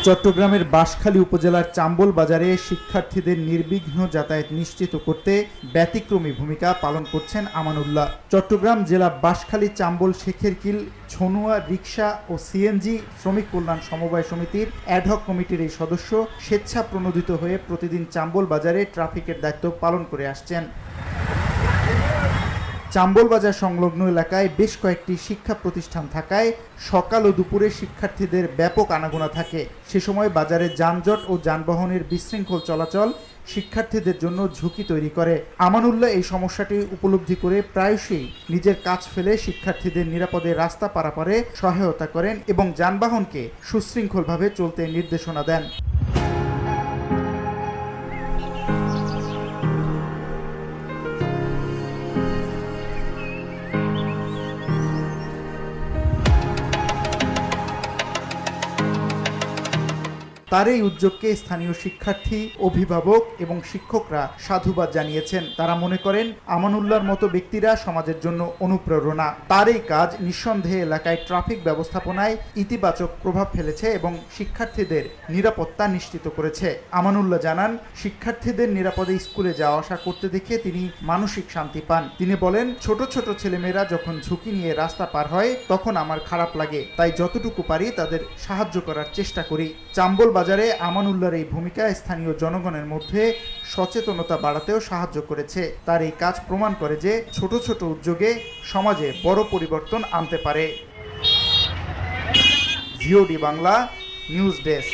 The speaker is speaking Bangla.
চট্টগ্রামের বাঁশখালী উপজেলার চাম্বল বাজারে শিক্ষার্থীদের নির্বিঘ্ন যাতায়াত নিশ্চিত করতে ব্যতিক্রমী ভূমিকা পালন করছেন আমানুল্লাহ। চট্টগ্রাম জেলা বাঁশখালী চাম্বল শেখেরকিল ছনুয়া রিকশা ও সিএনজি শ্রমিক কল্যাণ সমবায় সমিতির অ্যাডহক কমিটির এই সদস্য স্বেচ্ছা প্রণোদিত হয়ে প্রতিদিন চাম্বল বাজারে ট্রাফিকের দায়িত্ব পালন করে আসছেন। চাম্বল বাজার সংলগ্ন এলাকায় বেশ কয়েকটি শিক্ষা প্রতিষ্ঠান থাকায় সকাল ও দুপুরে শিক্ষার্থীদের ব্যাপক আনাগোনা থাকে। সে সময় বাজারে যানজট ও যানবাহনের বিশৃঙ্খল চলাচল শিক্ষার্থীদের জন্য ঝুঁকি তৈরি করে। আমানুল্লাহ এই সমস্যাটি উপলব্ধি করে প্রায়শই নিজের কাজ ফেলে শিক্ষার্থীদের নিরাপদে রাস্তা পারাপারে সহায়তা করেন এবং যানবাহনকে সুশৃঙ্খলভাবে চলতে নির্দেশনা দেন। তার এই উদ্যোগকে স্থানীয় শিক্ষার্থী, অভিভাবক এবং শিক্ষকরা সাধুবাদ জানিয়েছেন। তারা মনে করেন আমানুল্লাহর মতো ব্যক্তিরা সমাজের জন্য অনুপ্রেরণা। তার এই কাজ নিঃসন্দেহে এলাকায় ট্রাফিক ব্যবস্থাপনায় ইতিবাচক প্রভাব ফেলেছে এবং শিক্ষার্থীদের নিরাপত্তা নিশ্চিত করেছে। আমানুল্লাহ জানান, শিক্ষার্থীদের নিরাপদে স্কুলে যাওয়া আসা করতে দেখে তিনি মানসিক শান্তি পান। তিনি বলেন, ছোট ছোট ছেলেমেয়েরা যখন ঝুঁকি নিয়ে রাস্তা পার হয় তখন আমার খারাপ লাগে, তাই যতটুকু পারি তাদের সাহায্য করার চেষ্টা করি। চাম্বল বাজারে আমানুল্লাহর এই ভূমিকা স্থানীয় জনগণের মধ্যে সচেতনতা বাড়াতেও সাহায্য করেছে। তার এই কাজ প্রমাণ করে যে ছোট ছোট উদ্যোগে সমাজে বড় পরিবর্তন আনতে পারে। VOD Bangla news desk.